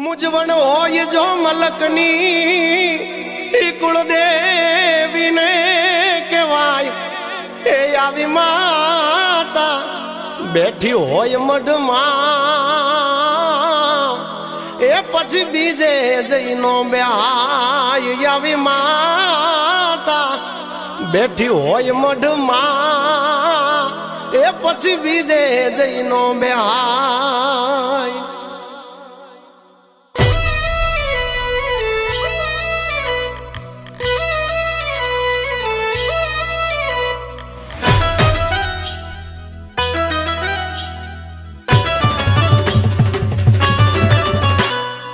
મુજવણ હોય જો મલકની ઈ કુળદેવીને કહેવાય એ આવી માતા બેઠી હોય મઢમાં એ પછી બીજે જઈનો બેહાય આવી માતા બેઠી હોય મઢમાં એ પછી બીજે જઈનો બેહાય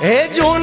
હે જૂન